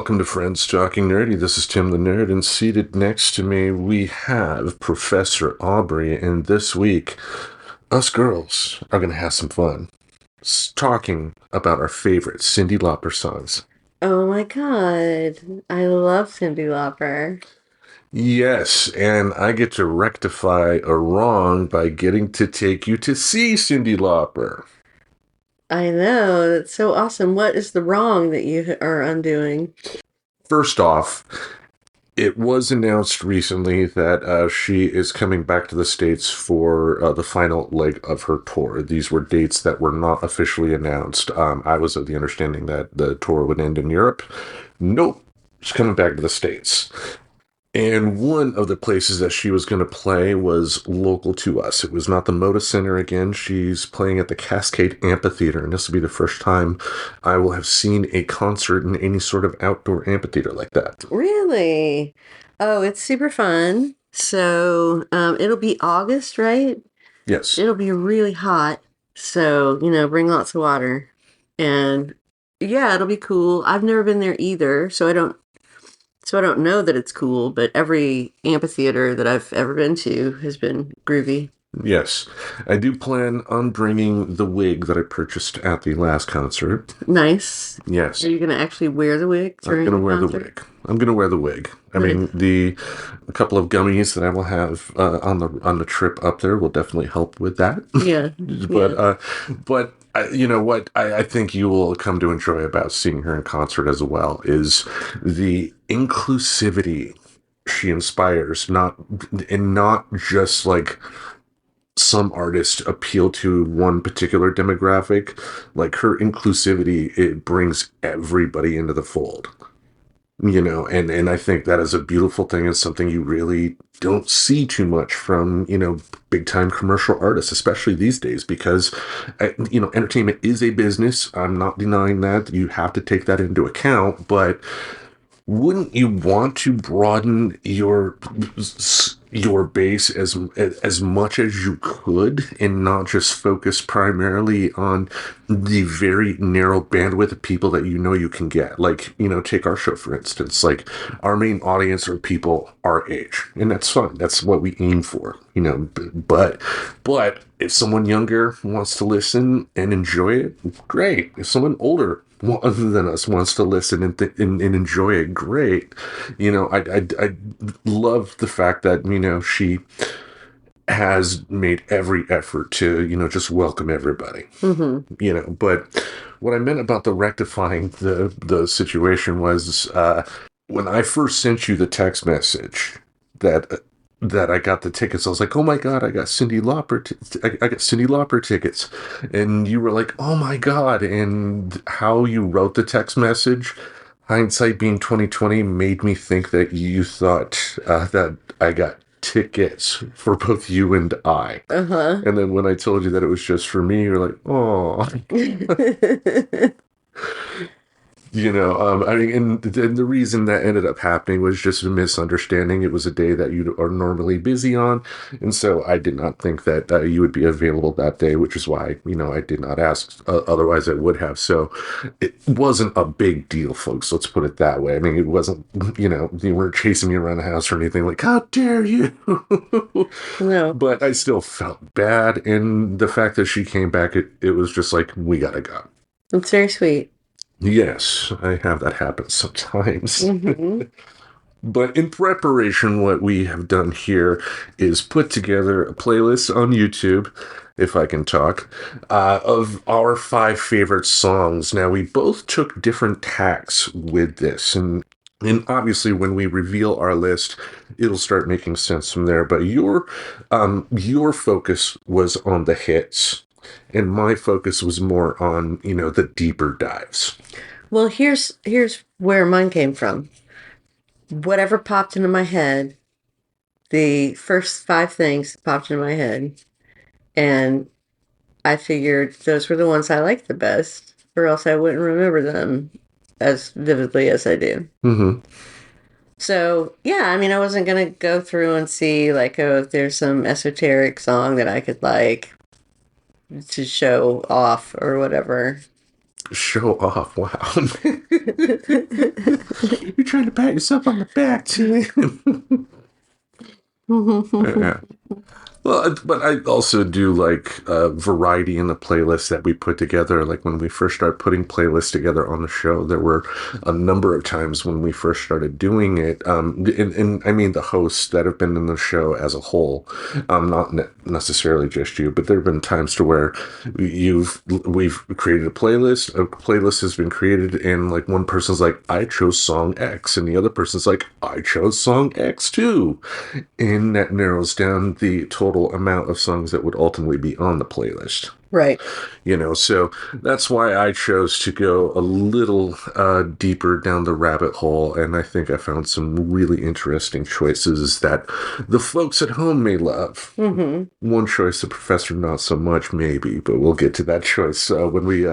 Welcome to Friends Talking Nerdy. This is Tim the Nerd, and seated next to me we have Professor Aubrey. And this week, us girls are going to have some fun talking about our favorite Cyndi Lauper songs. Oh my God. I love Cyndi Lauper. Yes, and I get to rectify a wrong by getting to take you to see Cyndi Lauper. I know. That's so awesome. What is the wrong that you are undoing? First off, it was announced recently that she is coming back to the States for the final leg of her tour. These were dates that were not officially announced. I was of the understanding that the tour would end in Europe. Nope, she's coming back to the States. And one of the places that she was going to play was local to us. It was not the Moda Center again. She's playing at the Cascade Amphitheater, and this will be the first time I will have seen a concert in any sort of outdoor amphitheater like that. Really? Oh, it's super fun. So, it'll be August, right? Yes. It'll be really hot. So, bring lots of water. And yeah, it'll be cool. I've never been there either, so I don't know that it's cool, but every amphitheater that I've ever been to has been groovy. Yes, I do plan on bringing the wig that I purchased at the last concert. Nice. Yes, Are you gonna actually wear the wig I'm during gonna the wear the concert? wig. I'm gonna wear the wig. I Nice. mean, the a couple of gummies that I will have on the trip up there will definitely help with that. Yeah. but Yeah. uh, but you know what I think you will come to enjoy about seeing her in concert as well is the inclusivity she inspires, not just like some artists appeal to one particular demographic. Like her inclusivity, it brings everybody into the fold, and I think that is a beautiful thing. It's something you really don't see too much from, big time commercial artists, especially these days, because, entertainment is a business. I'm not denying that. You have to take that into account, but wouldn't you want to broaden your base as much as you could and not just focus primarily on the very narrow bandwidth of people that you can get? Like, take our show for instance. Like, our main audience are people our age, and that's fine. That's what we aim for, but if someone younger wants to listen and enjoy it, great. If someone older other than us wants to listen and enjoy it, great. I love the fact that she has made every effort to just welcome everybody. Mm-hmm. But what I meant about the rectifying the situation was when I first sent you the text message that I got the tickets. I was like, "Oh my God, I got Cyndi Lauper! I got Cyndi Lauper tickets," and you were like, "Oh my God!" And how you wrote the text message, hindsight being 2020, made me think that you thought that I got tickets for both you and I. Uh-huh. And then when I told you that it was just for me, you're like, "Oh." I mean, and the reason that ended up happening was just a misunderstanding. It was a day that you are normally busy on, and so I did not think that you would be available that day, which is why, I did not ask. Otherwise, I would have. So it wasn't a big deal, folks. Let's put it that way. I mean, it wasn't, you weren't chasing me around the house or anything like, how dare you? No, But I still felt bad, and the fact that she came back, it was just like, we gotta go. it's very sweet. Yes, I have that happen sometimes. Mm-hmm. But in preparation, what we have done here is put together a playlist on YouTube, if I can talk, of our 5 favorite songs. Now, we both took different tacks with this, and obviously, when we reveal our list, it'll start making sense from there. But your focus was on the hits, and my focus was more on the deeper dives. Well, here's where mine came from. Whatever popped into my head, the first five things popped into my head, and I figured those were the ones I liked the best, or else I wouldn't remember them as vividly as I do. Mm-hmm. So, yeah, I mean, I wasn't going to go through and see, like, oh, if there's some esoteric song that I could like to show off or whatever. Show off. Wow. You're trying to pat yourself on the back, too. Yeah. Well, but I also do like variety in the playlist that we put together. Like when we first started putting playlists together on the show, there were a number of times when we first started doing it. And I mean the hosts that have been in the show as a whole, not necessarily just you, but there have been times to where we've created a playlist. A playlist has been created, and like one person's like, "I chose song X," and the other person's like, "I chose song X too." And that narrows down the total amount of songs that would ultimately be on the playlist. Right. So that's why I chose to go a little deeper down the rabbit hole, and I think I found some really interesting choices that the folks at home may love. Mm-hmm. One choice, the professor not so much, maybe, but we'll get to that choice when we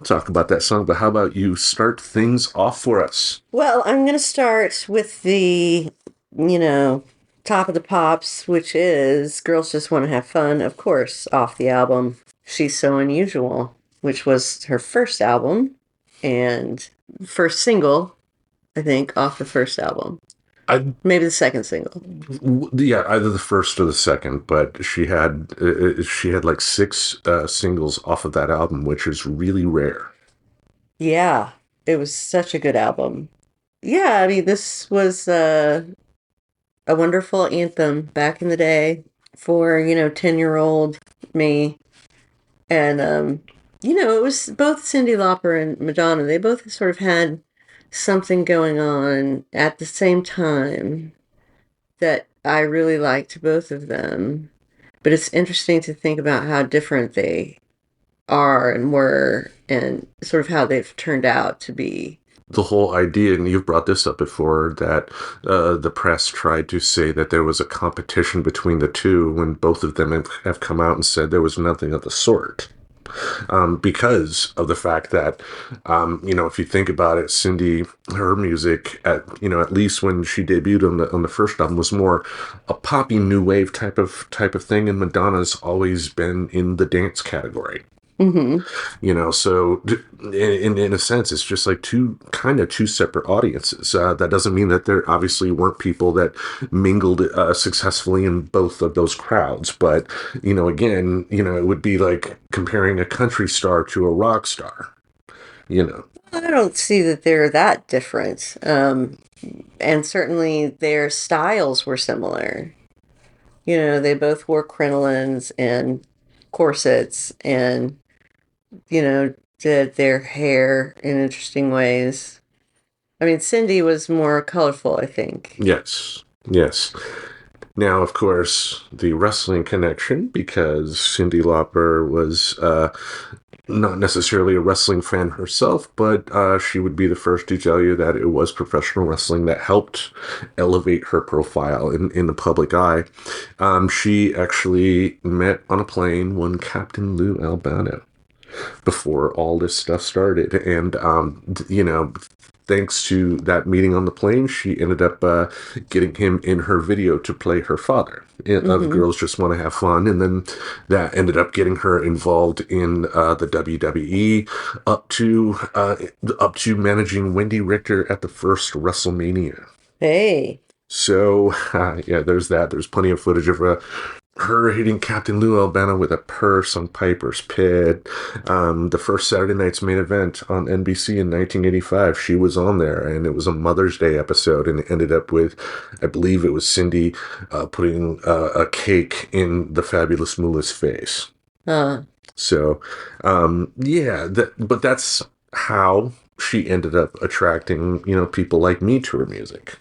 talk about that song. But how about you start things off for us? Well, I'm going to start with the, you know, top of the pops, which is Girls Just Want to Have Fun, of course, off the album She's So Unusual, which was her first album and first single, I think, off the first album. I Maybe the second single. Yeah, either the first or the second, but she had like six singles off of that album, which is really rare. Yeah, it was such a good album. Yeah, I mean, this was a wonderful anthem back in the day for, 10-year-old me. And, it was both Cyndi Lauper and Madonna. They both sort of had something going on at the same time that I really liked both of them. But it's interesting to think about how different they are and were and sort of how they've turned out to be. The whole idea, and you've brought this up before, that the press tried to say that there was a competition between the two when both of them have come out and said there was nothing of the sort. Because of the fact that, if you think about it, Cindy, her music, at least when she debuted on the first album, was more a poppy new wave type of thing, and Madonna's always been in the dance category. Mm-hmm. So in a sense, it's just like two separate audiences. That doesn't mean that there obviously weren't people that mingled successfully in both of those crowds. But, again, it would be like comparing a country star to a rock star, you know. I don't see that they're that different. And certainly their styles were similar. They both wore crinolines and corsets and, did their hair in interesting ways. I mean, Cindy was more colorful, I think. Yes. Yes. Now, of course, the wrestling connection, because Cyndi Lauper was not necessarily a wrestling fan herself, but she would be the first to tell you that it was professional wrestling that helped elevate her profile in the public eye. She actually met on a plane one Captain Lou Albano before all this stuff started. And, thanks to that meeting on the plane, she ended up getting him in her video to play her father of Mm-hmm. Girls Just Want to Have Fun. And then that ended up getting her involved in the WWE up to managing Wendy Richter at the first WrestleMania. Hey. So, yeah, there's that. There's plenty of footage of her hitting Captain Lou Albano with a purse on Piper's Pit. The first Saturday night's main event on NBC in 1985, she was on there, and it was a Mother's Day episode, and it ended up with, I believe it was Cindy putting a cake in the Fabulous Moolah's face. So, yeah, but that's how she ended up attracting, people like me to her music.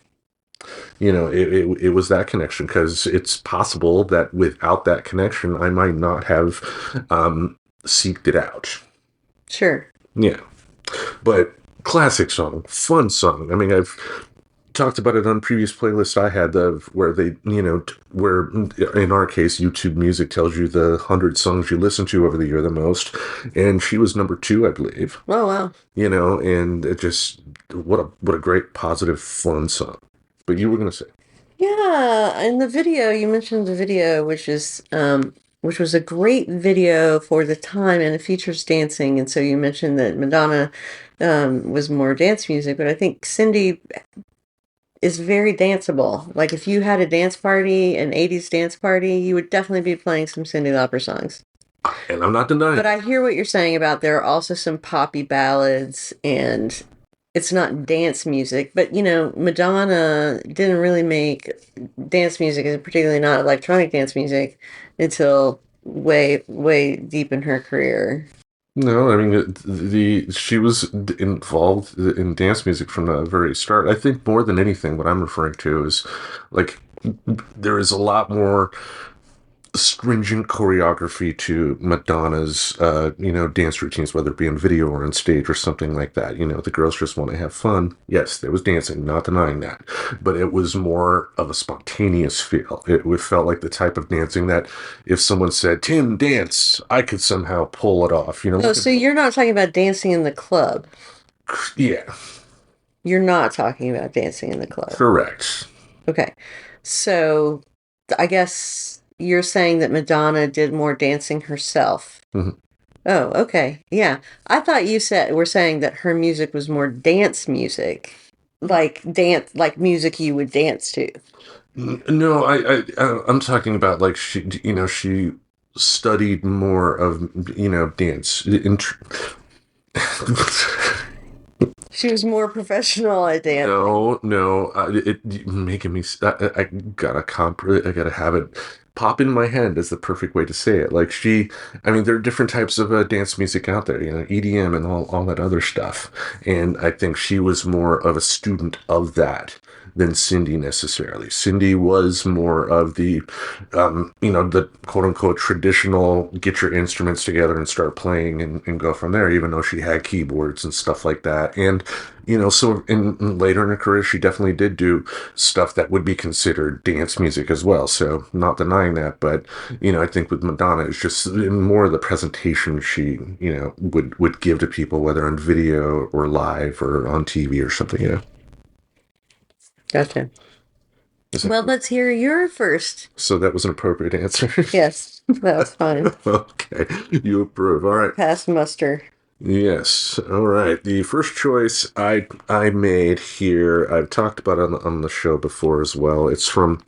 It was that connection, because it's possible that without that connection, I might not have seeked it out. Sure. Yeah. But classic song, fun song. I mean, I've talked about it on previous playlists I had where they, where in our case, YouTube Music tells you the 100 songs you listen to over the year the most. And she was number 2, I believe. Oh, wow. And it just, what a great, positive, fun song. But you were going to say. Yeah, in the video, you mentioned the video, which is which was a great video for the time, and it features dancing. And so you mentioned that Madonna was more dance music, but I think Cyndi is very danceable. Like if you had a dance party, an 80s dance party, you would definitely be playing some Cyndi Lauper songs. And I'm not denying But it. I hear what you're saying about there are also some poppy ballads, and it's not dance music. But Madonna didn't really make dance music, and particularly not electronic dance music, until way, way deep in her career. No, I mean she was involved in dance music from the very start. I think more than anything, what I'm referring to is like there is a lot more stringent choreography to Madonna's, dance routines, whether it be in video or on stage or something like that. The girls just want to have fun. Yes, there was dancing, not denying that, but it was more of a spontaneous feel. It felt like the type of dancing that if someone said, "Tim, dance," I could somehow pull it off. Oh, so you're not talking about dancing in the club. Yeah, You're not talking about dancing in the club. correct. Okay. So I guess you're saying that Madonna did more dancing herself. Mhm. Oh, okay. Yeah. I thought you were saying that her music was more dance music. Like music you would dance to. No, I'm talking about like she studied more of dance. She was more professional at dancing. No, it making me. I gotta I gotta have it pop in my head is the perfect way to say it. Like I mean, there are different types of dance music out there, EDM and all that other stuff. And I think she was more of a student of that than Cyndi necessarily. Cyndi was more of the quote unquote traditional get your instruments together and start playing and go from there, even though she had keyboards and stuff like that. And, so later in her career, she definitely did do stuff that would be considered dance music as well. So not denying that, but, I think with Madonna, it's just more of the presentation she, would give to people, whether on video or live or on TV or something. Gotcha. Well, let's hear your first. So that was an appropriate answer. Yes, that was fine. Okay, you approve. All right. Pass muster. Yes. All right. The first choice I made here, I've talked about it on the show before as well. It's from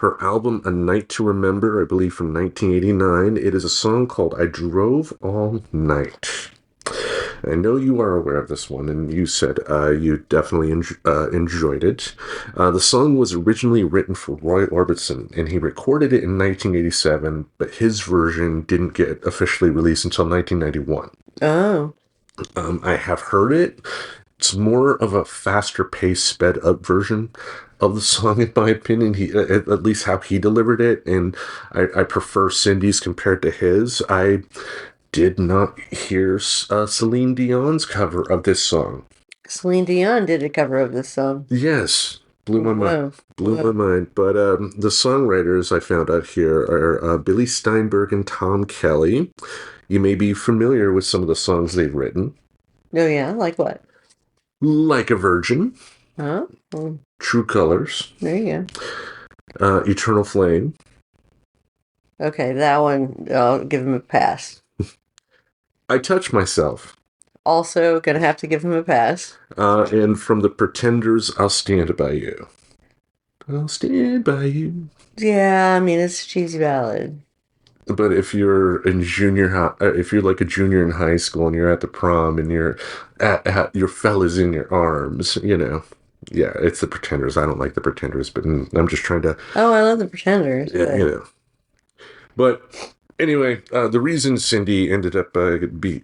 her album A Night to Remember, I believe from 1989. It is a song called I Drove All Night. I know you are aware of this one, and you said you definitely enjoyed it. The song was originally written for Roy Orbison, and he recorded it in 1987, but his version didn't get officially released until 1991. Oh. I have heard it. It's more of a faster paced, sped up version of the song, in my opinion. At least how he delivered it, and I prefer Cyndi's compared to his. I did not hear Celine Dion's cover of this song. Celine Dion did a cover of this song. Yes, blew my mind. Blew Whoa. my mind. But the songwriters I found out here are Billy Steinberg and Tom Kelly. You may be familiar with some of the songs they've written. Oh, yeah? Like what? Like a Virgin. Huh? Well, True Colors. there you Eternal Flame. go. Okay, that one, I'll give him a pass. I Touch Myself. Also, gonna have to give him a pass. And from the Pretenders, I'll Stand By You. I'll stand by you. Yeah, I mean, it's a cheesy ballad. But if you're in junior high, if you're like a junior in high school and you're at the prom and you're at your fella's in your arms, yeah, it's the Pretenders. I don't like the Pretenders, but I'm just trying to, Oh, I love the Pretenders. yeah. But anyway, the reason Cyndi ended up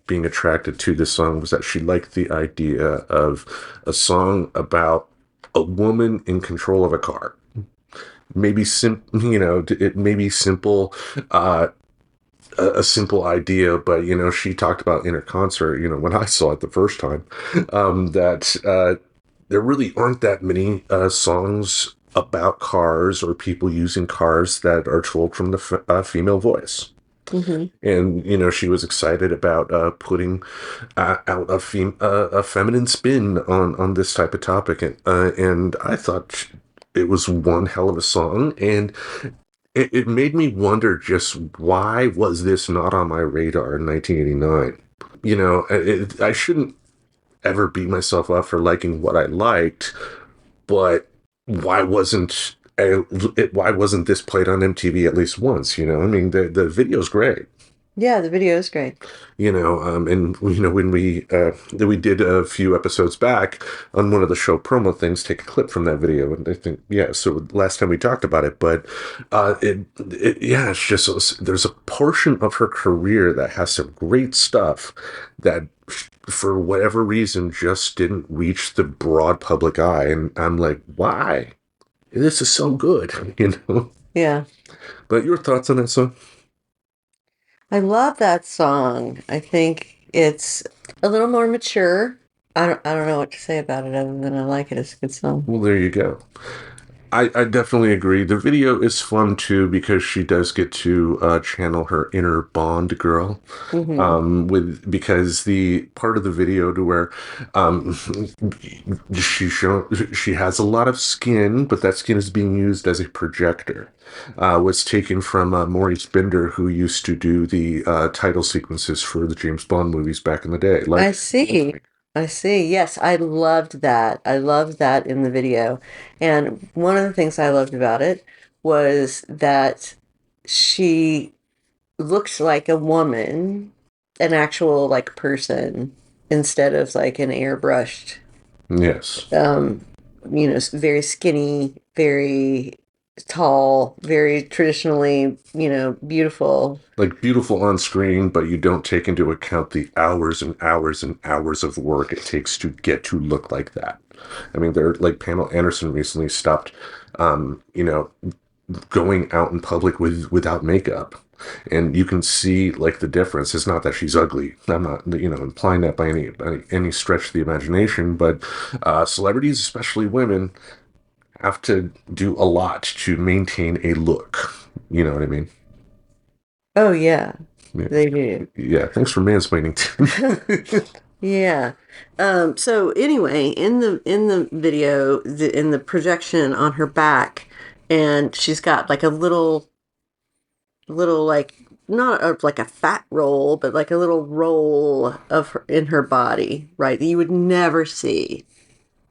being attracted to this song was that she liked the idea of a song about a woman in control of a car. Maybe it may be simple, a simple idea, but she talked about in her concert, when I saw it the first time, that there really aren't that many songs about cars or people using cars that are told from the female voice. Mm-hmm. And she was excited about putting out a feminine spin on this type of topic, and I thought it was one hell of a song, and it made me wonder just why was this not on my radar in 1989? I shouldn't ever beat myself up for liking what I liked, but why wasn't why wasn't this played on MTV at least once? I mean, the video's great. Yeah, the video is great. And when we did a few episodes back on one of the show promo things, take a clip from that video, and I think, yeah, so last time we talked about it, but yeah, it's just, there's a portion of her career that has some great stuff that for whatever reason just didn't reach the broad public eye, and I'm like, why? This is so good, Yeah. But your thoughts on that song? I love that song. I think it's a little more mature. I don't know what to say about it other than I like it. It's a good song. Well, there you go. I definitely agree. The video is fun too because she does get to channel her inner Bond girl. Hmm. With because the part of the video to where um, she has a lot of skin, but that skin is being used as a projector. Was taken from Maurice Binder, who used to do the title sequences for the James Bond movies back in the day. I Like, see. I see. Yes, I loved that. I loved that in the video. And one of the things I loved about it was that she looks like a woman, an actual like person, instead of like an airbrushed, yes. um, very skinny, very tall, very traditionally, beautiful. Like beautiful on screen, but you don't take into account the hours and hours and hours of work it takes to get to look like that. I mean, they're like Pamela Anderson recently stopped, um, you know, going out in public without makeup, and you can see like the difference. It's not that she's ugly. I'm not implying that by any stretch of the imagination, but celebrities, especially women, have to do a lot to maintain a look. You know what I mean? Oh yeah, Yeah. they do. Yeah, thanks for mansplaining. Yeah. So anyway, in the video, in the projection on her back, and she's got like a little like not like a fat roll, but like a little roll of her in her body, right? That you would never see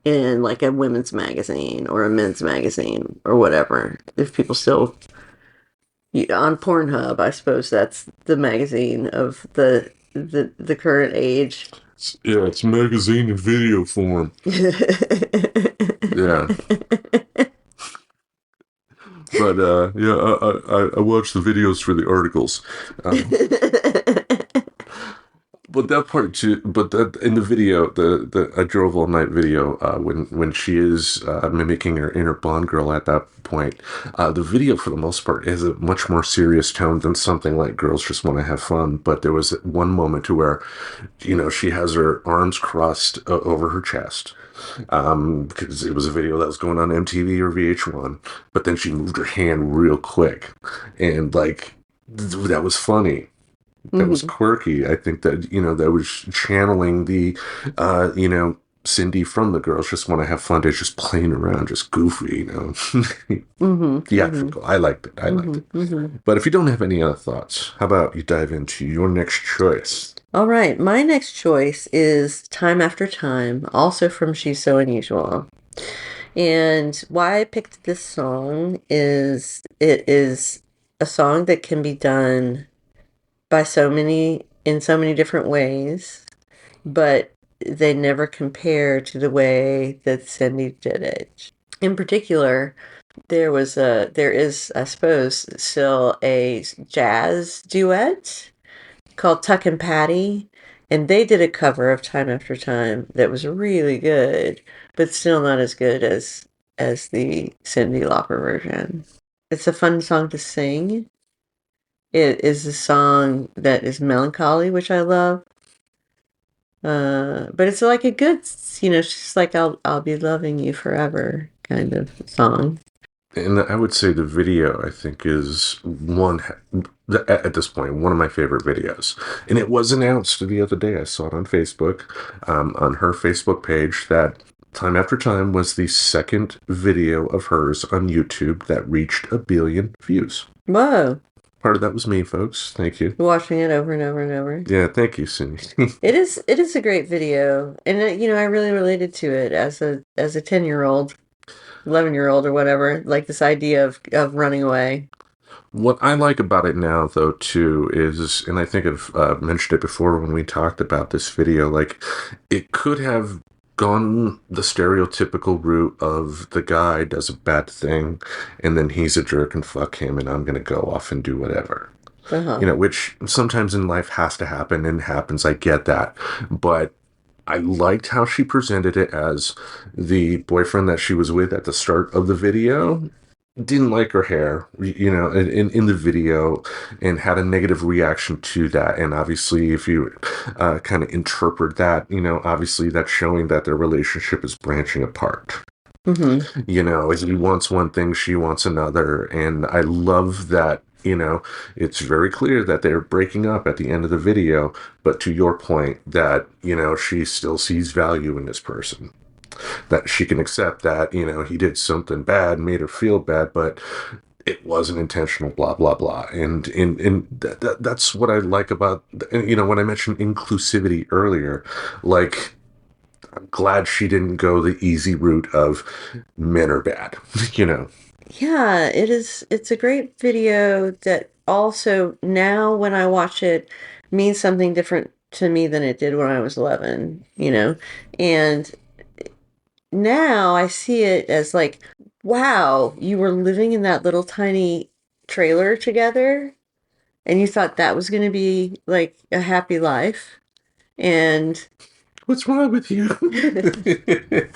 in like a women's magazine or a men's magazine or whatever. If people still on Pornhub, I suppose that's the magazine of the current age. Yeah, it's magazine and video form. Yeah, but yeah, I watch the videos for the articles. Um, but that part too. But that in the video, the I drove all night video, when she is mimicking her inner Bond girl at that point, the video for the most part is a much more serious tone than something like Girls Just Want to Have Fun. But there was one moment to where, she has her arms crossed over her chest, because it was a video that was going on MTV or VH1. But then she moved her hand real quick, and like that was funny. That was Hmm. quirky. I think that that was channeling the Cyndi from the Girls Just Want to Have Fun days, just playing around, just goofy, Hmm. Hmm. theatrical. I liked it. I liked Hmm. it. Hmm. But if you don't have any other thoughts, how about you dive into your next choice? All right, my next choice is Time After Time, also from She's So Unusual. And why I picked this song is it is a song that can be done by in so many different ways, but they never compare to the way that Cindy did it. In particular, there is, I suppose, still a jazz duet called Tuck and Patty, and they did a cover of Time After Time that was really good, but still not as good as the Cyndi Lauper version. It's a fun song to sing. It is a song that is melancholy, which I love. But it's like a good, it's just like I'll be loving you forever kind of song. And I would say the video, I think, is at this point, one of my favorite videos. And it was announced the other day. I saw it on Facebook, on her Facebook page, that Time After Time was the second video of hers on YouTube that reached 1 billion views. Whoa. Part of that was me, folks. Thank you. Watching it over and over and over. Yeah, thank you, Cyndi. It is a great video. And I really related to it as a 10-year-old, 11-year-old or whatever, like this idea of running away. What I like about it now, though, too, is, and I think I've mentioned it before when we talked about this video, like, it could have gone the stereotypical route of the guy does a bad thing, and then he's a jerk and fuck him, and I'm going to go off and do whatever. Uh-huh. Which sometimes in life has to happen and happens. I get that. But I liked how she presented it as the boyfriend that she was with at the start of the video didn't like her hair, in the video, and had a negative reaction to that. And obviously, if you kind of interpret that, obviously that's showing that their relationship is branching apart. Mm-hmm. He wants one thing, she wants another. And I love that, it's very clear that they're breaking up at the end of the video. But to your point, that, she still sees value in this person. That she can accept that, he did something bad, made her feel bad, but it wasn't intentional, blah, blah, blah. And that's what I like about, when I mentioned inclusivity earlier, like, I'm glad she didn't go the easy route of men are bad, Yeah, it is. It's a great video that also now when I watch it means something different to me than it did when I was 11. And now I see it as like, wow, you were living in that little tiny trailer together and you thought that was going to be like a happy life. And What's wrong with you? do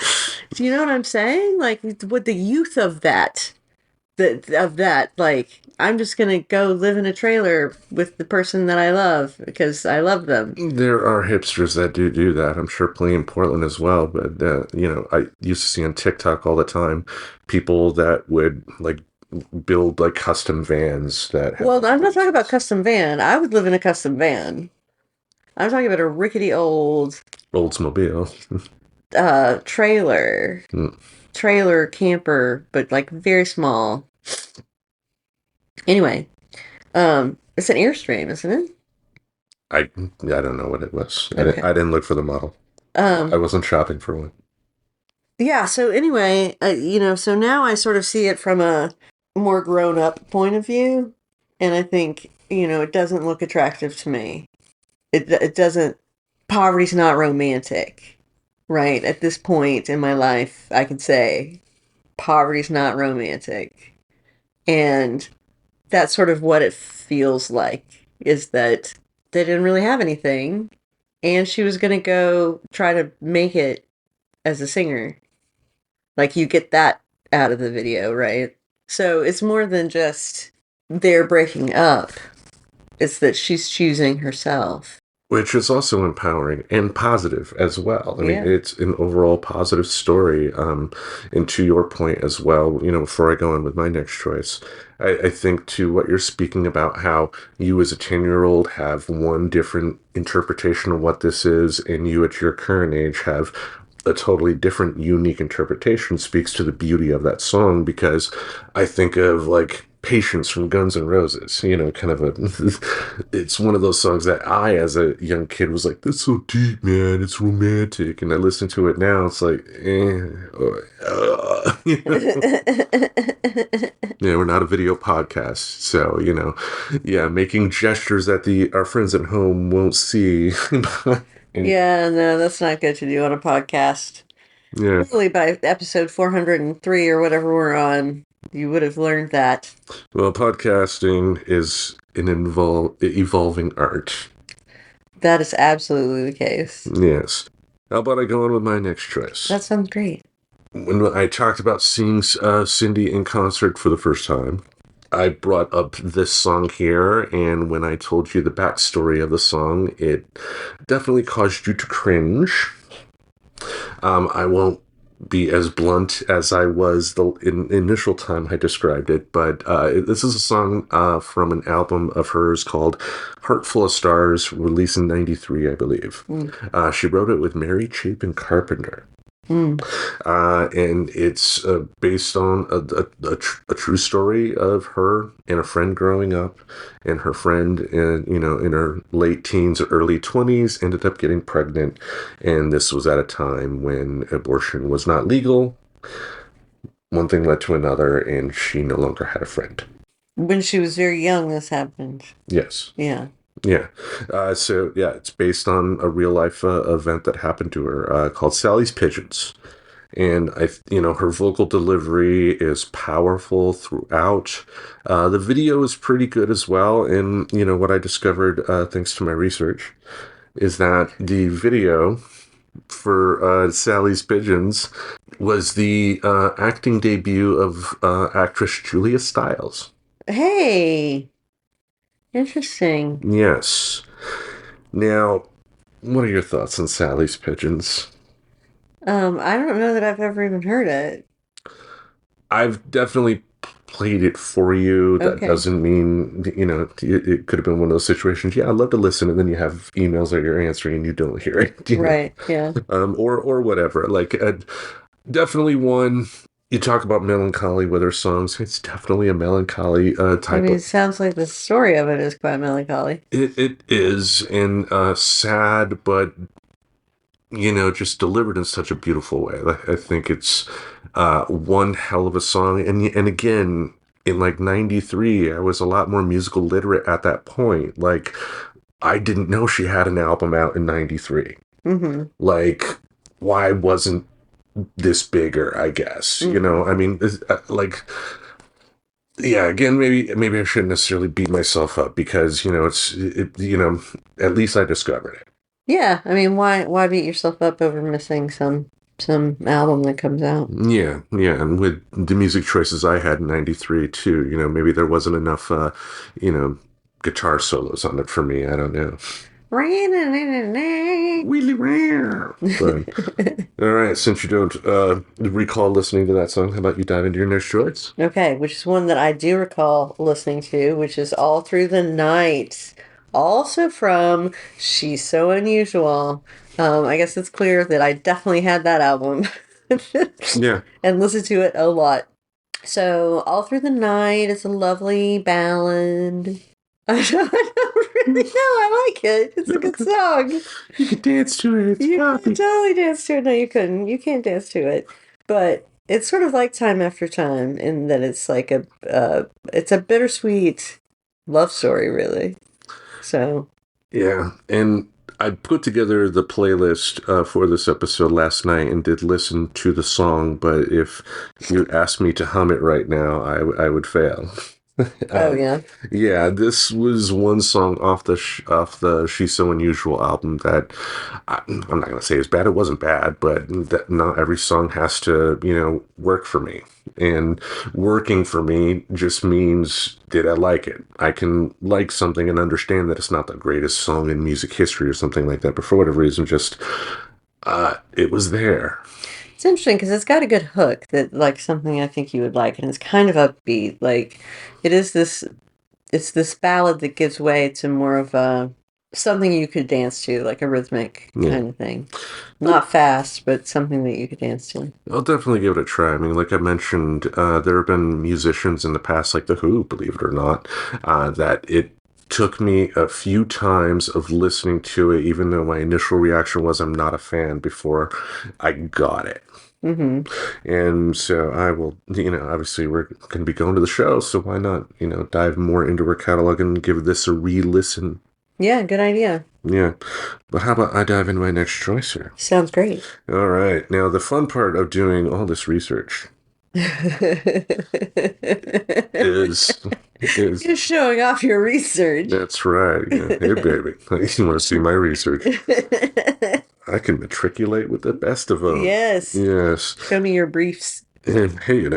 you know what I'm saying? Like with the youth of that, like, I'm just going to go live in a trailer with the person that I love because I love them. There are hipsters that do that. I'm sure plenty in Portland as well. But, I used to see on TikTok all the time people that would, like, build, like, custom vans that have... Well, I'm not talking about custom van. I would live in a custom van. I'm talking about a rickety old Oldsmobile. trailer. Mm. Trailer camper, but like very small. Anyway, it's an Airstream, isn't it? I don't know what it was. Okay. I didn't look for the model. I wasn't shopping for one. Yeah, so anyway, so now I sort of see it from a more grown up point of view, and I think, it doesn't look attractive to me. It doesn't, poverty's not romantic, right? At this point in my life, I can say poverty's not romantic. And that's sort of what it feels like, is that they didn't really have anything, and she was going to go try to make it as a singer. Like, you get that out of the video, right? So it's more than just they're breaking up. It's that she's choosing herself. Which is also empowering and positive as well. I mean, Yeah. it's an overall positive story. And to your point as well, before I go on with my next choice, I think to what you're speaking about, how you as a 10-year-old have one different interpretation of what this is, and you at your current age have a totally different, unique interpretation, speaks to the beauty of that song. Because I think of, like, Patience from Guns N' Roses, kind of it's one of those songs that I, as a young kid, was like, that's so deep, man, it's romantic. And I listen to it now, it's like, Yeah, we're not a video podcast, so, yeah, making gestures that our friends at home won't see. Yeah, no, that's not good to do on a podcast. Yeah. Hopefully by episode 403 or whatever we're on, you would have learned that. Well, podcasting is an evolving art. That is absolutely the case. Yes. How about I go on with my next choice? That sounds great. When I talked about seeing Cyndi in concert for the first time, I brought up this song here, and when I told you the backstory of the song, it definitely caused you to cringe. I won't be as blunt as I was the initial time I described it, but this is a song from an album of hers called Heart Full of Stars, released in '93, I believe. She wrote it with Mary Chapin Carpenter. Mm. And it's based on a true story of her and a friend growing up, and her friend, in her late teens or early 20s, ended up getting pregnant, and this was at a time when abortion was not legal. One thing led to another, and she no longer had a friend. When she was very young, this happened. Yes. Yeah. Yeah. So, yeah, it's based on a real life event that happened to her called Sally's Pigeons. And her vocal delivery is powerful throughout. The video is pretty good as well. And, what I discovered, thanks to my research, is that the video for Sally's Pigeons was the acting debut of actress Julia Stiles. Hey, interesting. Yes. Now, what are your thoughts on Sally's Pigeons? I don't know that I've ever even heard it. I've definitely played it for you. That Okay. doesn't mean, it could have been one of those situations. Yeah, I'd love to listen. And then you have emails that you're answering and you don't hear it, Right. Yeah. or whatever. Like, definitely one. You talk about melancholy with her songs. It's definitely a melancholy I type mean, of. it sounds like the story of it is quite melancholy. It is, and sad, but just delivered in such a beautiful way. I think it's one hell of a song. And again, in like '93, I was a lot more musical literate at that point. Like, I didn't know she had an album out in '93. Mm-hmm. Like, why wasn't this bigger? I guess Mm-hmm. I mean, like. Yeah, again, maybe I shouldn't necessarily beat myself up because at least I discovered it. Yeah. I mean, why beat yourself up over missing some album that comes out? Yeah, yeah, and with the music choices I had in '93 too, maybe there wasn't enough, you know, guitar solos on it for me. I don't know. Wheelie rare. But all right, since you don't recall listening to that song, how about you dive into your next choice? Okay, which is one that I do recall listening to, which is All Through the Night. Also from She's So Unusual. I guess it's clear that I definitely had that album Yeah, and listened to it a lot. So, All Through the Night is a lovely ballad. I don't really know. I like it. It's a good song. you could dance to it. It's You could happy. totally dance to it. No, you couldn't. You can't dance to it. But it's sort of like Time After Time in that it's like it's a bittersweet love story, really. So, Yeah, and I put together the playlist for this episode last night and did listen to the song, but if you asked me to hum it right now, I would fail. oh um, yeah. yeah, this was one song off the She's So Unusual album that I'm not gonna say is bad. It wasn't bad, but that not every song has to work for me. And working for me just means, did I like it? I can like something and understand that it's not the greatest song in music history or something like that, but for whatever reason, just it was there. It's interesting because it's got a good hook that like something I think you would like, and it's kind of upbeat. Like it is this it's this ballad that gives way to more of a something you could dance to, like a rhythmic Yeah. kind of thing. Not fast, but something that you could dance to. I'll definitely give it a try. I mean, like I mentioned, there have been musicians in the past, like The Who, believe it or not, that it took me a few times of listening to it, even though my initial reaction was I'm not a fan before I got it. Mm-hmm. And so I will, obviously we're going to be going to the show, so why not, dive more into her catalog and give this a re-listen. Yeah, good idea. Yeah. But how about I dive into my next choice here? Sounds great. All right. Now, the fun part of doing all this research is is You're showing off your research. that's right. Yeah. Hey, baby, you want to see my research? I can matriculate with the best of them. Yes. Yes. Show me your briefs. And hey,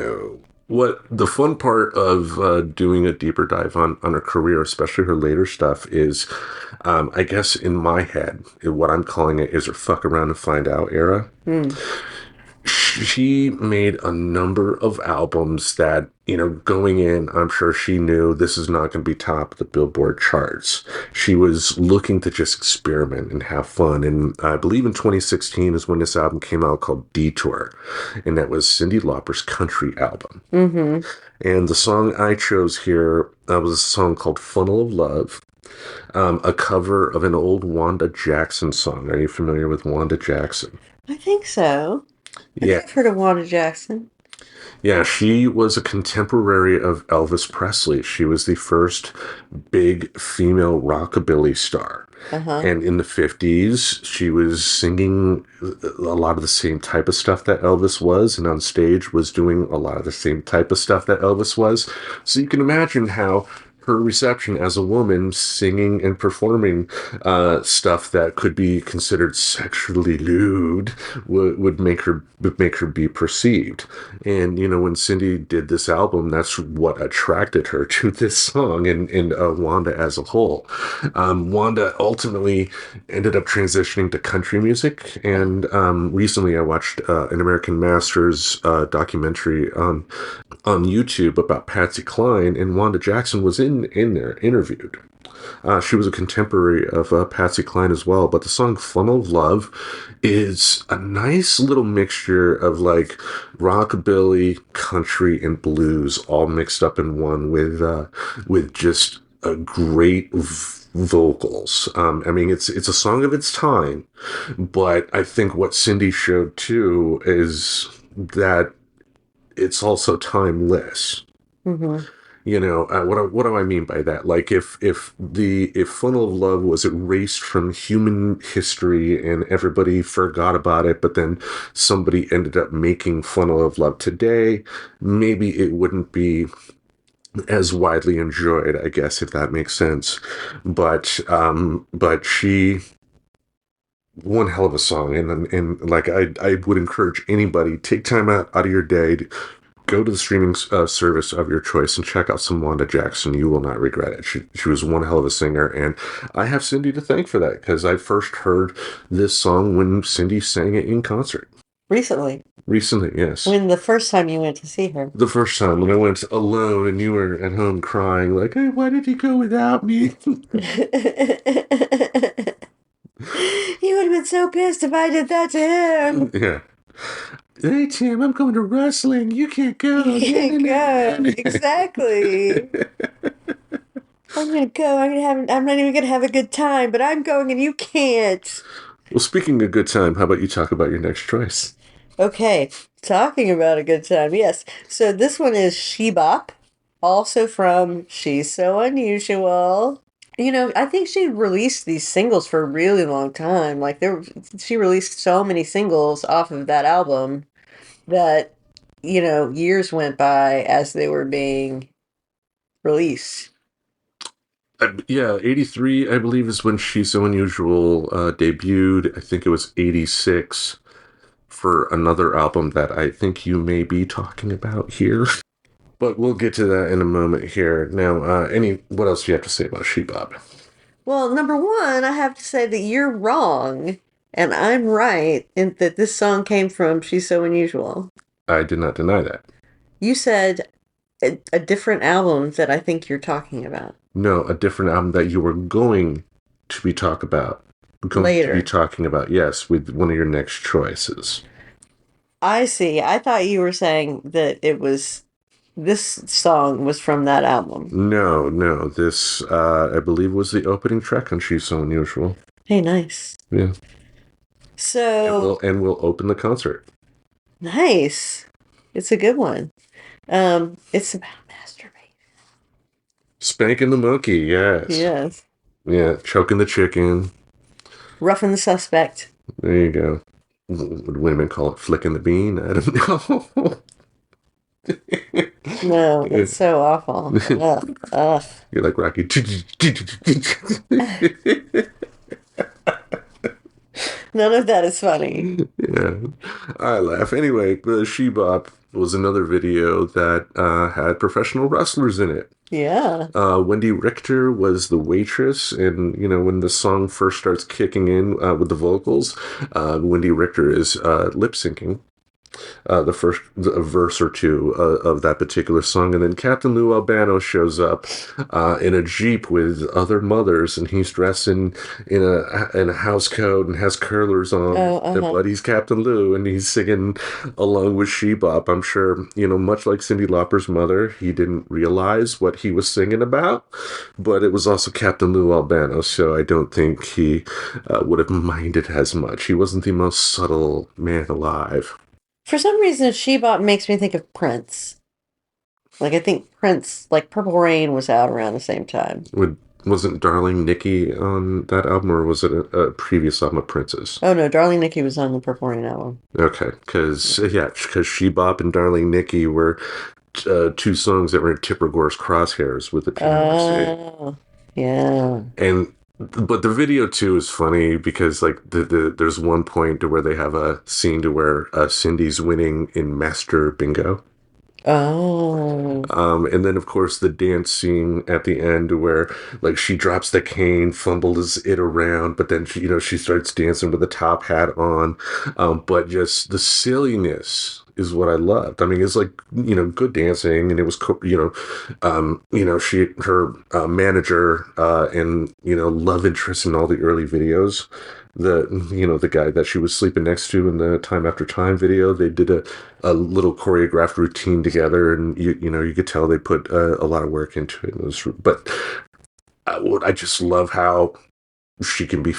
what the fun part of doing a deeper dive on her career, especially her later stuff, is I guess in my head, what I'm calling it is her fuck around and find out era. Hmm. she made a number of albums that, going in, I'm sure she knew this is not going to be top of the Billboard charts. She was looking to just experiment and have fun. And I believe in 2016 is when this album came out called Detour. And that was Cyndi Lauper's country album. Mm-hmm. And the song I chose here was a song called Funnel of Love, a cover of an old Wanda Jackson song. Are you familiar with Wanda Jackson? I think so. I Yeah. think I've heard of Wanda Jackson. Yeah, she was a contemporary of Elvis Presley. She was the first big female rockabilly star. Uh-huh. And in the 50s, she was singing a lot of the same type of stuff that Elvis was, and on stage was doing a lot of the same type of stuff that Elvis was. So you can imagine how her reception as a woman singing and performing stuff that could be considered sexually lewd would make her be perceived. And when Cyndi did this album, that's what attracted her to this song and Wanda as a whole. Wanda ultimately ended up transitioning to country music, and recently I watched an American Masters documentary on YouTube about Patsy Cline, and Wanda Jackson was in there interviewed. She was a contemporary of Patsy Cline as well, but the song Funnel of Love is a nice little mixture of like rockabilly, country, and blues all mixed up in one with just a great vocals. I mean, it's a song of its time, but I think what Cyndi showed too is that it's also timeless. Mm-hmm. What do I mean by that? Like if Funnel of Love was erased from human history and everybody forgot about it, but then somebody ended up making Funnel of Love today, maybe it wouldn't be as widely enjoyed, I guess, if that makes sense. But she one hell of a song, and like I would encourage anybody, take time out of your day to go to the streaming service of your choice and check out some Wanda Jackson. You will not regret it. She was one hell of a singer, and I have Cyndi to thank for that, because I first heard this song when Cyndi sang it in concert. Recently. Recently, yes. When the first time you went to see her. The first time when I went alone and you were at home crying like, hey, why did he go without me? He would have been so pissed if I did that to him. Yeah. Hey, Tim, I'm going to wrestling. You can't go. You can't go. Exactly. I'm gonna go. I'm not even gonna have a good time, but I'm going and you can't. Well, speaking of good time, how about you talk about your next choice? Okay, talking about a good time. Yes. So this one is She Bop, also from She's So Unusual. I think she released these singles for a really long time. Like she released so many singles off of that album that years went by as they were being released. Yeah, 83, I believe, is when She's So Unusual debuted. I think it was 86 for another album that I think you may be talking about here. But we'll get to that in a moment here. Now, what else do you have to say about She Bop? Well, number one, I have to say that you're wrong and I'm right in that this song came from She's So Unusual. I did not deny that. You said a different album that I think you're talking about. No, a different album that you were going to be talking about. Later. Yes, with one of your next choices. I see. I thought you were saying that this song was from that album. No. This, I believe, was the opening track on She's So Unusual. Hey, nice. Yeah. So. And we'll open the concert. Nice. It's a good one. It's about masturbation. Spanking the monkey, yes. Yes. Yeah, choking the chicken. Roughing the suspect. There you go. Would women call it flicking the bean? I don't know. No, it's so awful. Ugh. Ugh. You're like Rocky. None of that is funny. Yeah, I laugh. Anyway, the She Bop was another video that had professional wrestlers in it. Yeah. Wendy Richter was the waitress, and when the song first starts kicking in with the vocals, Wendy Richter is lip syncing. a verse or two of that particular song, and then Captain Lou Albano shows up in a jeep with other mothers, and he's dressed in a house coat and has curlers on. Oh, uh-huh. But he's Captain Lou, and he's singing along with Shebop. I'm sure, much like Cyndi Lauper's mother, he didn't realize what he was singing about, but it was also Captain Lou Albano, so I don't think he would have minded as much. He wasn't the most subtle man alive. For some reason, Shebop makes me think of Prince. Like, I think Prince, like Purple Rain was out around the same time. Wasn't Darling Nikki on that album, or was it a previous album of Prince's? Oh no, Darling Nikki was on the Purple Rain album. Okay, because She Bop and Darling Nikki were two songs that were in Tipper Gore's crosshairs with the PNYC. Oh, yeah. And but the video too is funny because like there's one point to where they have a scene to where Cindy's winning in Master Bingo. Oh. And then of course the dance scene at the end where like she drops the cane, fumbles it around, but then she starts dancing with the top hat on. But just the silliness is what I loved. I mean, it's like good dancing, and it was she her manager and love interest in all the early videos. The guy that she was sleeping next to in the Time After Time video, they did a little choreographed routine together, and you could tell they put a lot of work into it. But I just love how she can be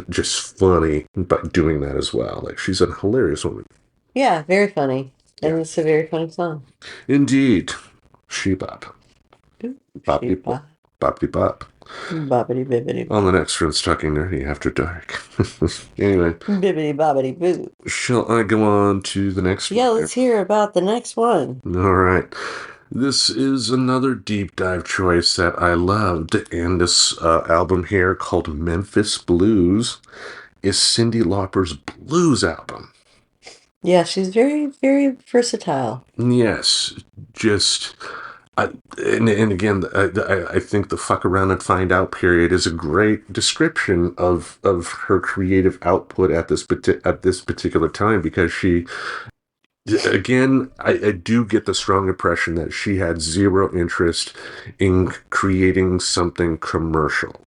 just funny by doing that as well. Like she's a hilarious woman. Yeah, very funny. Yeah, And it's a very funny song. indeed. She bop, Ooh, boppity Shebop. bop, boppity bop. Bobbity bibbity On the bop. next Friends Talking Nerdy After Dark. Anyway, Bibbity bobbity boo. shall I go on to the next Yeah, one? let's hear about the next one. All right. This is another deep dive choice that I loved, and this album here called Memphis Blues is Cyndi Lauper's blues album. Yeah, she's very, very versatile. Yes, just and again, I think the fuck around and find out period is a great description of her creative output at this particular time, because she again, I do get the strong impression that she had zero interest in creating something commercial.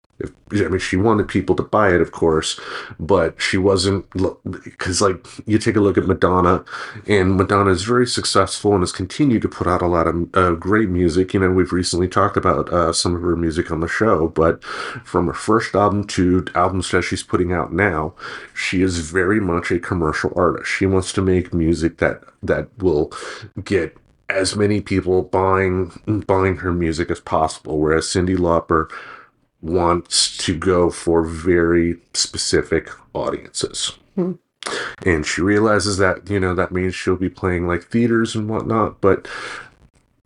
I mean, she wanted people to buy it, of course, but she wasn't, because, like, you take a look at Madonna, and Madonna is very successful and has continued to put out a lot of great music. We've recently talked about some of her music on the show, but from her first album to albums that she's putting out now, she is very much a commercial artist. She wants to make music that will get as many people buying her music as possible, whereas Cyndi Lauper wants to go for very specific audiences. Hmm. And she realizes that, that means she'll be playing like theaters and whatnot, but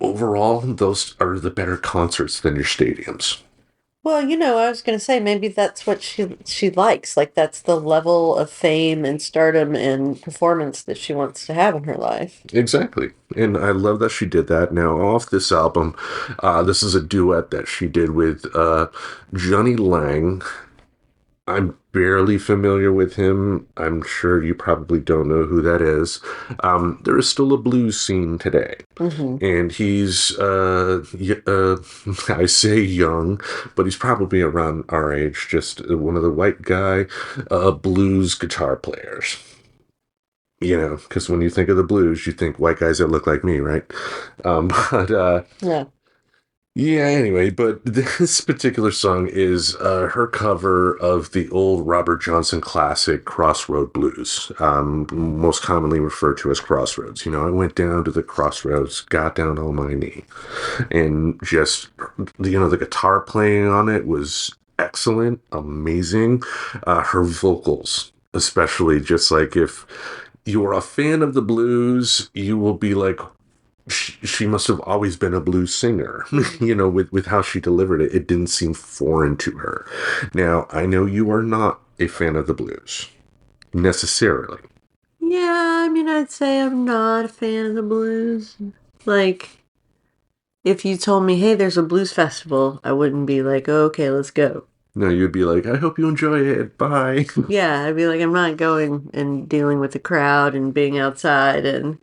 overall, those are the better concerts than your stadiums. Well, I was going to say maybe that's what she likes. Like that's the level of fame and stardom and performance that she wants to have in her life. Exactly. And I love that she did that. Now, off this album, this is a duet that she did with Johnny Lang. I'm barely familiar with him. I'm sure you probably don't know who that is. There is still a blues scene today. Hmm. And he's, I say young, but he's probably around our age, just one of the white guy blues guitar players. Because when you think of the blues, you think white guys that look like me, right? But Yeah. yeah, anyway, but this particular song is her cover of the old Robert Johnson classic Crossroad Blues, most commonly referred to as Crossroads. I went down to the crossroads, got down on my knee, and just, the guitar playing on it was excellent, amazing. Her vocals, especially, just like if you're a fan of the blues, you will be like, she must have always been a blues singer, with how she delivered it. It didn't seem foreign to her. Now, I know you are not a fan of the blues, necessarily. Yeah, I mean, I'd say I'm not a fan of the blues. Like, if you told me, hey, there's a blues festival, I wouldn't be like, oh, okay, let's go. No, you'd be like, I hope you enjoy it. Bye. Yeah, I'd be like, I'm not going and dealing with the crowd and being outside and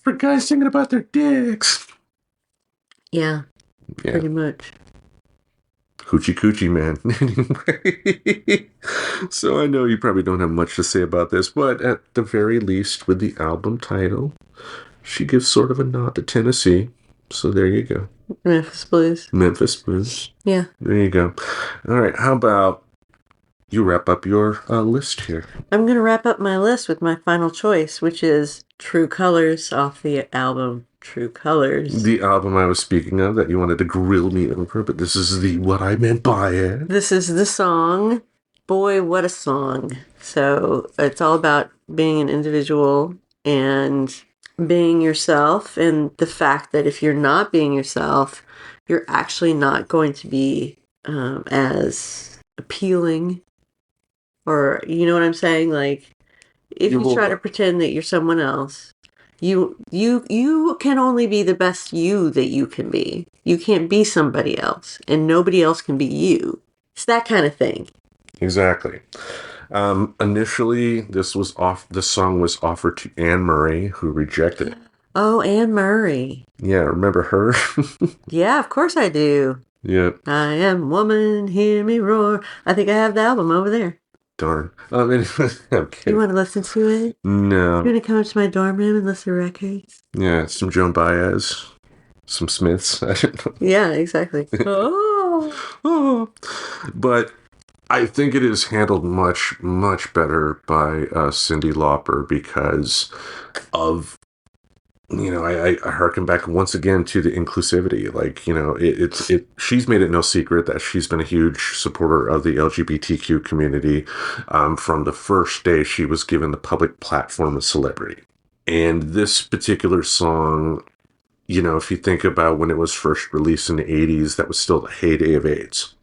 For guys singing about their dicks. yeah, Yeah. pretty much. Hoochie coochie, man. Anyway, so I know you probably don't have much to say about this, but at the very least, with the album title, she gives sort of a nod to Tennessee. So there you go. Memphis Blues. Memphis Blues. Yeah. There you go. All right. How about you wrap up your list here? I'm going to wrap up my list with my final choice, which is True Colors off the album True Colors. The album I was speaking of that you wanted to grill me over, but this is the what I meant by it. This is the song. Boy, what a song. So it's all about being an individual and being yourself, and the fact that if you're not being yourself, you're actually not going to be as appealing, or you know what I'm saying? Like if You you try to will, pretend that you're someone else, you can only be the best you that you can be. You can't be somebody else, and nobody else can be you. It's that kind of thing. exactly. Initially, this song was offered to Anne Murray, who rejected it. Oh, Anne Murray. Yeah, remember her? Yeah, of course I do. Yeah, I am woman, hear me roar. I think I have the album over there. darn. Anyway, I'm You kidding. want to listen to it? You No. want to come up to my dorm room and listen to records? Yeah, some Joan Baez, some Smiths. I don't know. Yeah, exactly. Oh. Oh. But I think it is handled much, much better by Cyndi Lauper because of, I harken back once again to the inclusivity. Like, she's made it no secret that she's been a huge supporter of the LGBTQ community from the first day she was given the public platform of celebrity. And this particular song, if you think about when it was first released in the 80s, that was still the heyday of AIDS.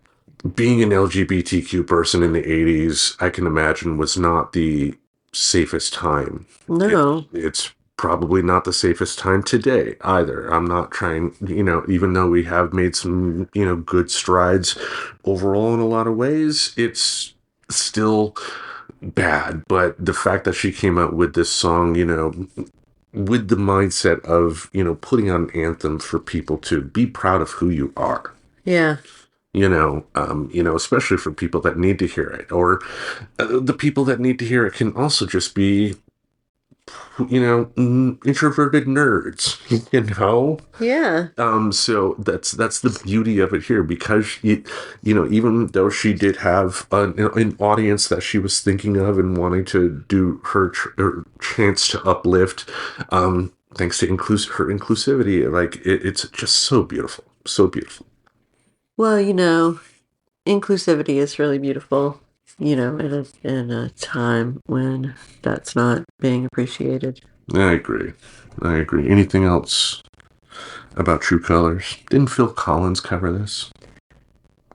Being an LGBTQ person in the 80s, I can imagine was not the safest time. No. It's probably not the safest time today either. I'm not trying, even though we have made some, good strides overall in a lot of ways, it's still bad. But the fact that she came out with this song, with the mindset of, putting on an anthem for people to be proud of who you are. Yeah. Especially for people that need to hear it, or the people that need to hear it can also just be, introverted nerds, Yeah. So that's the beauty of it here, because even though she did have an audience that she was thinking of and wanting to do her chance to uplift, thanks to her inclusivity, like it's just so beautiful, so beautiful. Well, inclusivity is really beautiful, in a time when that's not being appreciated. I agree. Anything else about True Colors? Didn't Phil Collins cover this?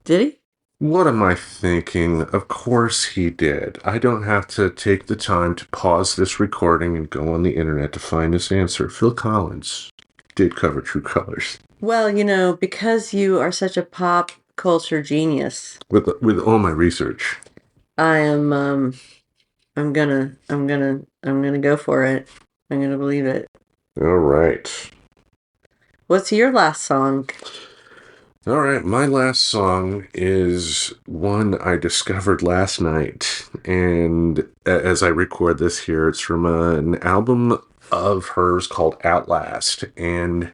Did he? What am I thinking? Of course he did. I don't have to take the time to pause this recording and go on the internet to find this answer. Phil Collins did cover True Colors. Well, because you are such a pop culture genius, With all my research. I am I'm gonna go for it. I'm gonna believe it. All right. What's your last song? All right, my last song is one I discovered last night, and as I record this here, it's from an album of hers called Outlast, and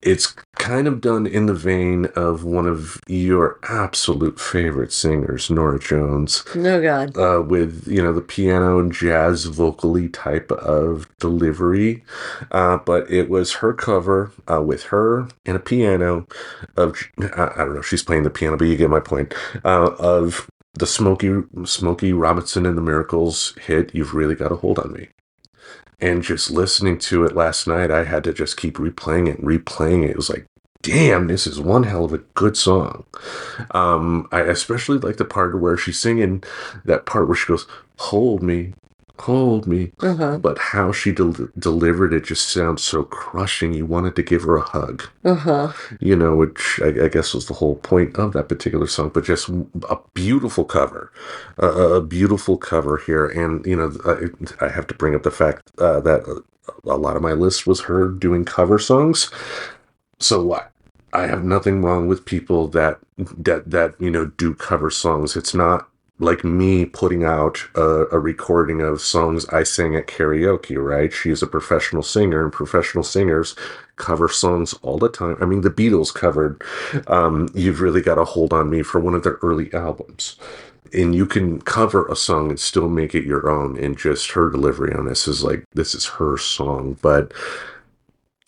it's kind of done in the vein of one of your absolute favorite singers, Norah Jones. No God. With the piano and jazz vocally type of delivery, but it was her cover with her and a piano of I don't know if she's playing the piano, but you get my point, of the Smokey Robinson and the Miracles hit "You've Really Got a Hold on Me." And just listening to it last night, I had to just keep replaying it. It was like, damn, this is one hell of a good song. I especially like the part where she's singing that part where she goes, hold me, hold me. Uh-huh. But how she delivered it just sounds so crushing. You wanted to give her a hug, Uh-huh. which I guess was the whole point of that particular song, but just a beautiful cover, a beautiful cover here. And, I have to bring up the fact that a lot of my list was her doing cover songs. So what? I have nothing wrong with people that do cover songs. It's not like me putting out a recording of songs I sang at karaoke, right? She's a professional singer, and professional singers cover songs all the time. I mean, the Beatles covered You've Really Got a Hold on Me for one of their early albums. And you can cover a song and still make it your own. And just her delivery on this is like, this is her song. But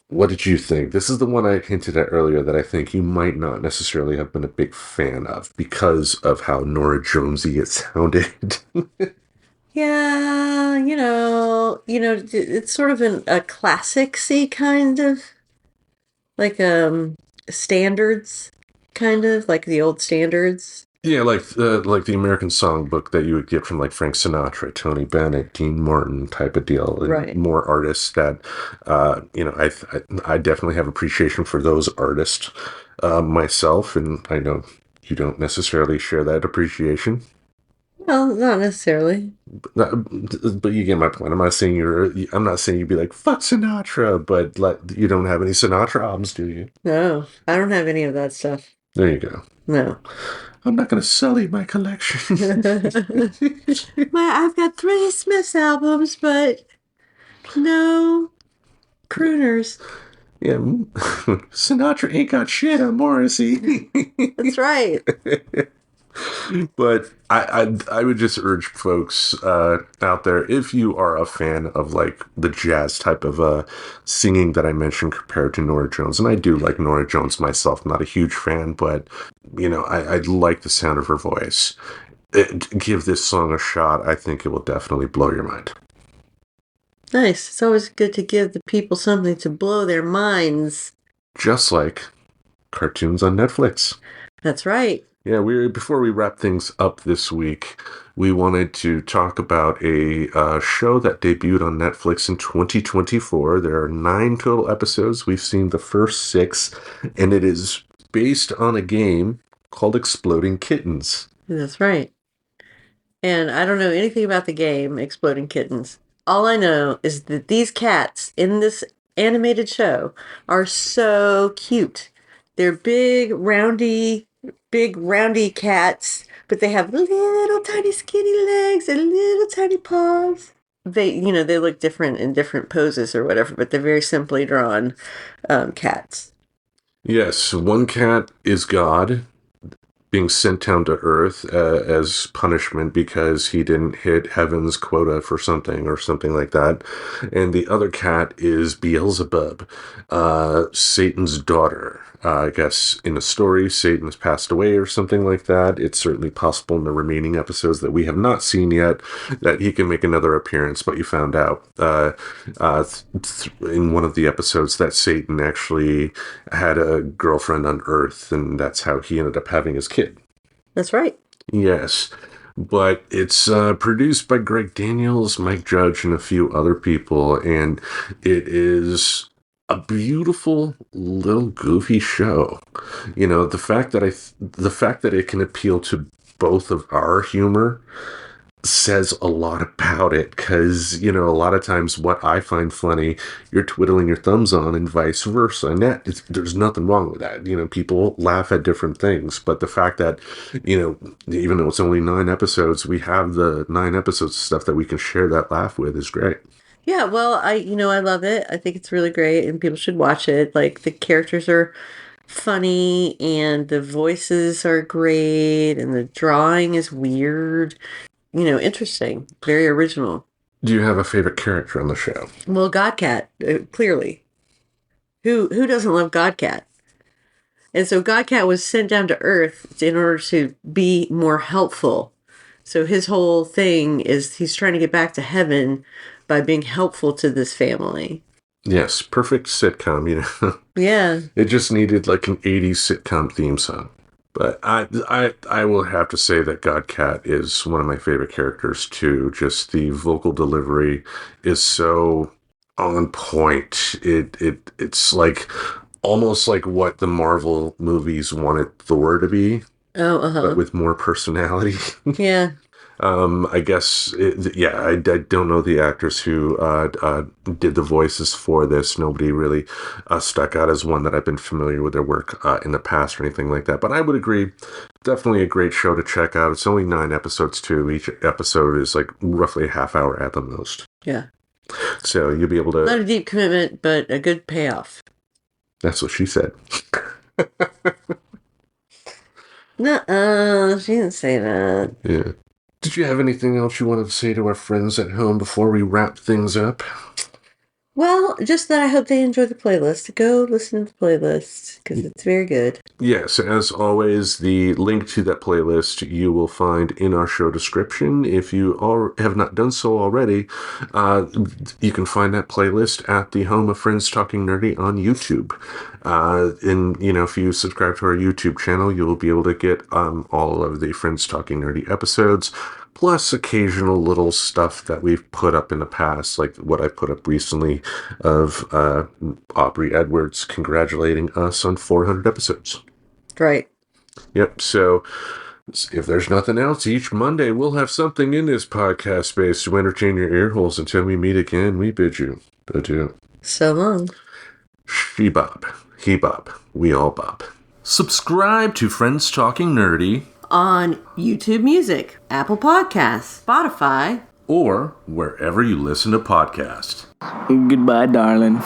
what did you think? This is the one I hinted at earlier that I think you might not necessarily have been a big fan of because of how Nora Jonesy it sounded. Yeah, it's sort of a classic-y kind of, like, standards, kind of, like the old standards. Yeah, like the American Songbook that you would get from like Frank Sinatra, Tony Bennett, Dean Martin type of deal, and Right. more artists that, I definitely have appreciation for those artists myself, and I know you don't necessarily share that appreciation. Well, not necessarily. But you get my point. I'm not saying you'd be like fuck Sinatra, but like you don't have any Sinatra albums, do you? No, I don't have any of that stuff. There you go. No. I'm not going to sully my collection. I've got three Smiths albums, but no crooners. Yeah, Sinatra ain't got shit on Morrissey. That's right. But I would just urge folks out there, if you are a fan of like the jazz type of singing that I mentioned compared to Nora Jones, and I do like Nora Jones myself, not a huge fan, but I like the sound of her voice. Give this song a shot. I think it will definitely blow your mind. Nice. It's always good to give the people something to blow their minds. Just like cartoons on Netflix. That's right. Yeah, before we wrap things up this week, we wanted to talk about a show that debuted on Netflix in 2024. There are 9 total episodes. We've seen the first 6, and it is based on a game called Exploding Kittens. That's right. And I don't know anything about the game Exploding Kittens. All I know is that these cats in this animated show are so cute. They're big, roundy cats, but they have little tiny skinny legs and little tiny paws. They look different in different poses or whatever, but they're very simply drawn cats. Yes, one cat is God, being sent down to Earth as punishment because he didn't hit heaven's quota for something or something like that. And the other cat is Beelzebub, Satan's daughter. I guess in the story, Satan has passed away or something like that. It's certainly possible in the remaining episodes that we have not seen yet that he can make another appearance, but you found out in one of the episodes that Satan actually had a girlfriend on Earth, and that's how he ended up having his kid. That's right. Yes. But it's produced by Greg Daniels, Mike Judge, and a few other people, and it is a beautiful little goofy show. The fact that it can appeal to both of our humor says a lot about it, because a lot of times what I find funny you're twiddling your thumbs on, and vice versa, and there's nothing wrong with that. People laugh at different things, but the fact that even though it's only 9 episodes, we have the 9 episodes of stuff that we can share that laugh with is great. Yeah, well, I love it. I think it's really great and people should watch it. Like the characters are funny and the voices are great and the drawing is weird. Interesting, very original. Do you have a favorite character on the show? Well, Godcat, clearly. Who doesn't love Godcat? And so Godcat was sent down to Earth in order to be more helpful. So his whole thing is he's trying to get back to heaven by being helpful to this family. Yes, perfect sitcom, Yeah. It just needed like an 80s sitcom theme song. But I will have to say that Godcat is one of my favorite characters too. Just the vocal delivery is so on point. It's like almost like what the Marvel movies wanted Thor to be, Oh, but uh-huh. with more personality. Yeah. I guess, yeah, I don't know the actors who did the voices for this. Nobody really stuck out as one that I've been familiar with their work in the past or anything like that. But I would agree, definitely a great show to check out. It's only 9 episodes too. Each episode is like roughly a half hour at the most. Yeah. So you'll be able Not to. a deep commitment, but a good payoff. That's what she said. Nuh-uh, she didn't say that. Yeah. Did you have anything else you wanted to say to our friends at home before we wrap things up? Well, just that I hope they enjoy the playlist. Go listen to the playlist because it's very good. Yes, as always, the link to that playlist you will find in our show description. If you have not done so already, you can find that playlist at the home of Friends Talking Nerdy on YouTube. And, if you subscribe to our YouTube channel, you will be able to get all of the Friends Talking Nerdy episodes, plus occasional little stuff that we've put up in the past, like what I put up recently of Aubrey Edwards congratulating us on 400 episodes. Right. Yep, so if there's nothing else, each Monday we'll have something in this podcast space to entertain your ear holes. Until we meet again, we bid you adieu. So long. She bop, he bop, we all bop. Subscribe to Friends Talking Nerdy On YouTube Music, Apple Podcasts, Spotify, or wherever you listen to podcasts. Goodbye, darling.